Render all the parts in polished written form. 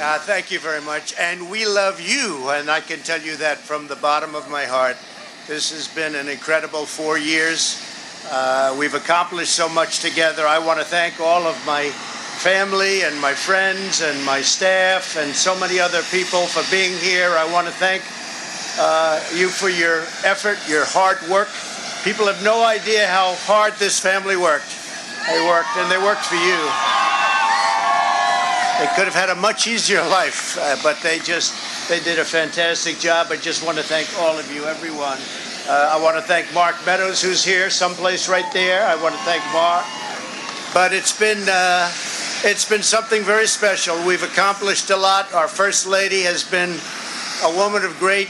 Thank you very much. And we love you, and I can tell you that from the bottom of my heart. This has been an incredible 4 years. We've accomplished so much together. I want to thank all of my family and my friends and my staff and so many other people for being here. I want to thank you for your effort, your hard work. People have no idea how hard this family worked. They worked, and they worked for you. They could have had a much easier life, but they did a fantastic job. I just want to thank all of you, everyone. I want to thank Mark Meadows, who's here, someplace right there. I want to thank Mark. But it's been something very special. We've accomplished a lot. Our First Lady has been a woman of great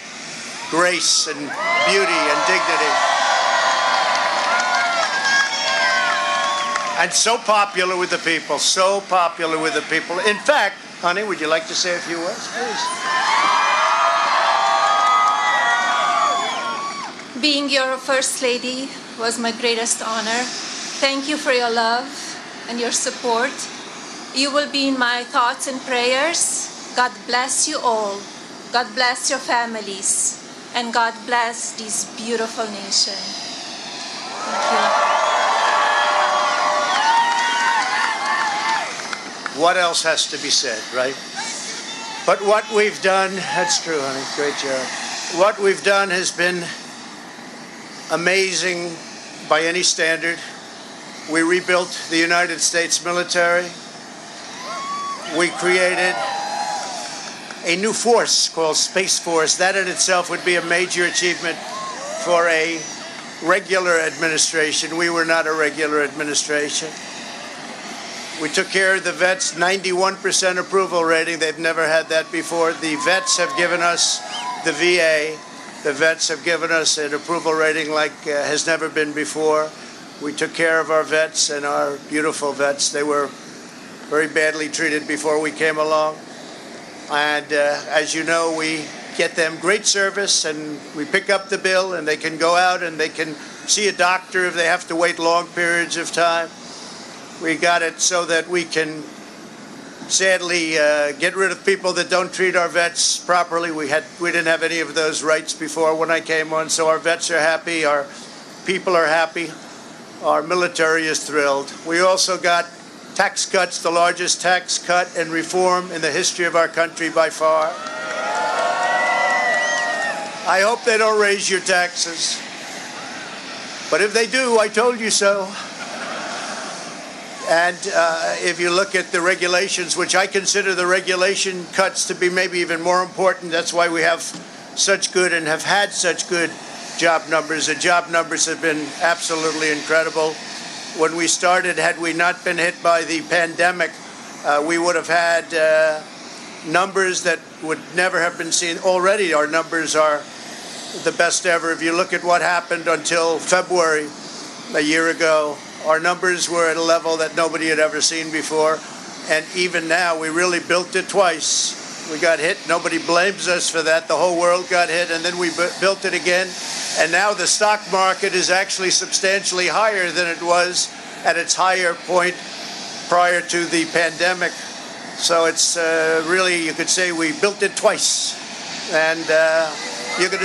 grace and beauty and dignity. And so popular with the people, so popular with the people. In fact, honey, would you like to say a few words, please? Being your First Lady was my greatest honor. Thank you for your love and your support. You will be in my thoughts and prayers. God bless you all. God bless your families. And God bless this beautiful nation. Thank you. What else has to be said, right? But what we've done, that's true, honey, great job. What we've done has been amazing by any standard. We rebuilt the United States military. We created a new force called Space Force. That in itself would be a major achievement for a regular administration. We were not a regular administration. We took care of the vets, 91% approval rating. They've never had that before. The vets have given us, the VA, the vets have given us an approval rating like has never been before. We took care of our vets and our beautiful vets. They were very badly treated before we came along. And as you know, we get them great service, and we pick up the bill, and they can go out and they can see a doctor if they have to wait long periods of time. We got it so that we can sadly get rid of people that don't treat our vets properly. We didn't have any of those rights before when I came on, so our vets are happy, our people are happy, our military is thrilled. We also got tax cuts, the largest tax cut and reform in the history of our country by far. I hope they don't raise your taxes, but if they do, I told you so. And if you look at the regulations, which I consider the regulation cuts to be maybe even more important, that's why we have such good and have had such good job numbers. The job numbers have been absolutely incredible. When we started, had we not been hit by the pandemic, we would have had numbers that would never have been seen. Already our numbers are the best ever. If you look at what happened until February a year ago, our numbers were at a level that nobody had ever seen before. And even now, we really built it twice. We got hit. Nobody blames us for that. The whole world got hit, and then we built it again. And now the stock market is actually substantially higher than it was at its higher point prior to the pandemic. So it's really, you could say we built it twice. And you're going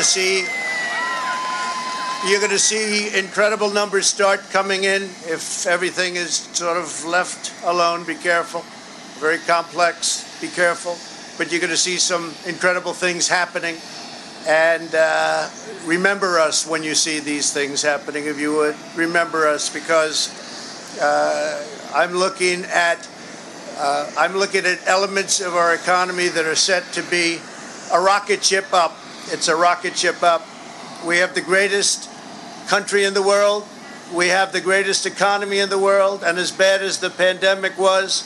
to see incredible numbers start coming in if everything is sort of left alone. Be careful. Very complex. Be careful. But you're going to see some incredible things happening. And remember us when you see these things happening, if you would. Remember us, because I'm looking at elements of our economy that are set to be a rocket ship up. It's a rocket ship up. We have the greatest country in the world. We have the greatest economy in the world. And as bad as the pandemic was,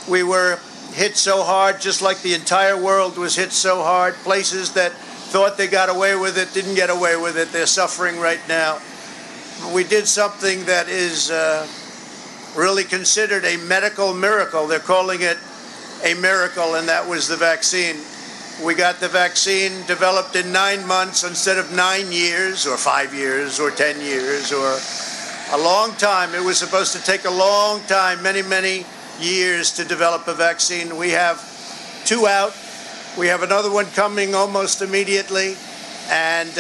we were hit so hard, just like the entire world was hit so hard. Places that thought they got away with it didn't get away with it. They're suffering right now. We did something that is really considered a medical miracle. They're calling it a miracle, and that was the vaccine. We got the vaccine developed in 9 months instead of 9 years or 5 years or 10 years or a long time. It was supposed to take a long time, many, many years to develop a vaccine. We have 2 out. We have another one coming almost immediately, and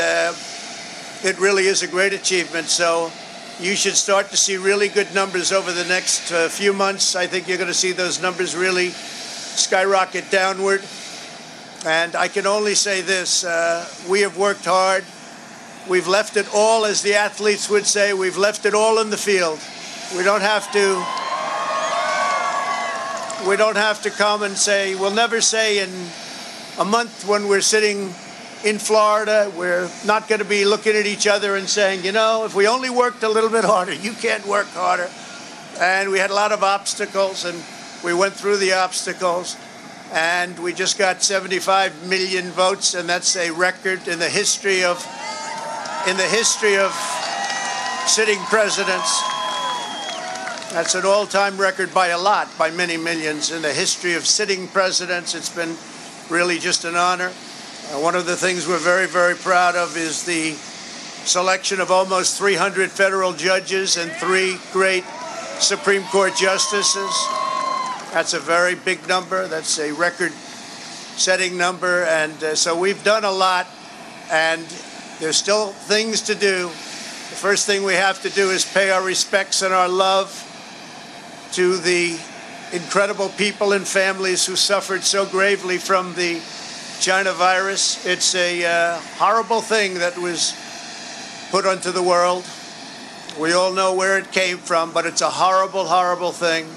it really is a great achievement. So you should start to see really good numbers over the next few months. I think you're going to see those numbers really skyrocket downward. And I can only say this, we have worked hard. We've left it all, as the athletes would say, we've left it all in the field. We don't have to come and say, we'll never say in a month when we're sitting in Florida, we're not going to be looking at each other and saying, you know, if we only worked a little bit harder, you can't work harder. And we had a lot of obstacles, and we went through the obstacles, and we just got 75 million votes, and that's a record in the history of sitting presidents. That's an all-time record by a lot, by many millions. In the history of sitting presidents, it's been really just an honor. One of the things we're very, very proud of is the selection of almost 300 federal judges and 3 great Supreme Court justices. That's a very big number. That's a record-setting number. And so we've done a lot, and there's still things to do. The first thing we have to do is pay our respects and our love to the incredible people and families who suffered so gravely from the China virus. It's a horrible thing that was put onto the world. We all know where it came from, but it's a horrible, horrible thing.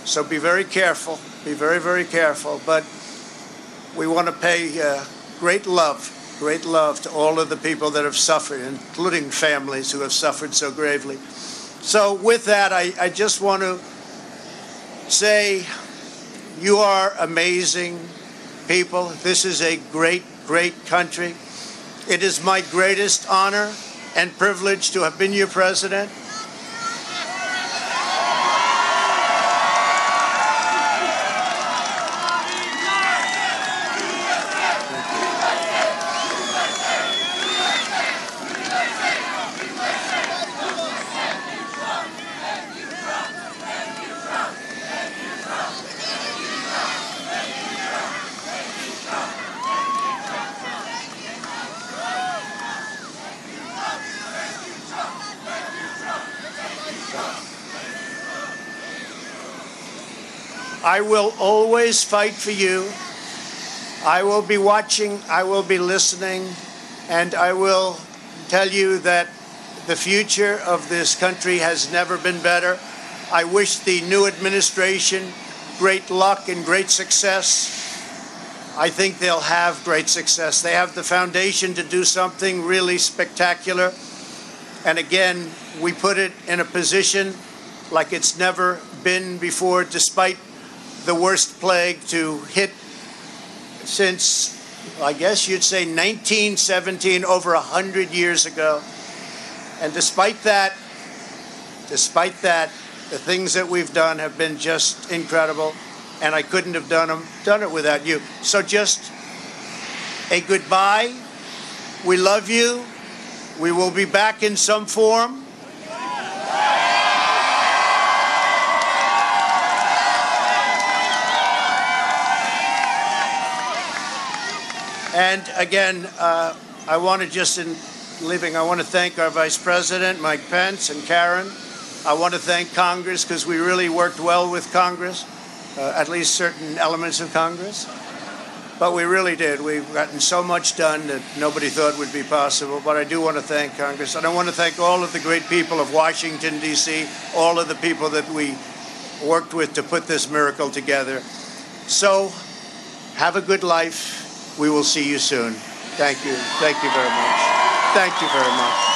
So be very careful. Be very, very careful. But we want to pay great love to all of the people that have suffered, including families who have suffered so gravely. So with that, I just want to say you are amazing people. This is a great, great country. It is my greatest honor and privilege to have been your president. I will always fight for you. I will be watching, I will be listening, and I will tell you that the future of this country has never been better. I wish the new administration great luck and great success. I think they'll have great success. They have the foundation to do something really spectacular. And again, we put it in a position like it's never been before, despite the worst plague to hit since, I guess you'd say, 1917, over 100 years ago. And despite that, the things that we've done have been just incredible, and I couldn't have done it without you. So just a goodbye. We love you. We will be back in some form. And again, I want to just, in leaving, I want to thank our Vice President, Mike Pence, and Karen. I want to thank Congress, because we really worked well with Congress, at least certain elements of Congress. But we really did. We've gotten so much done that nobody thought would be possible. But I do want to thank Congress. And I want to thank all of the great people of Washington, D.C., all of the people that we worked with to put this miracle together. So have a good life. We will see you soon. Thank you. Thank you very much. Thank you very much.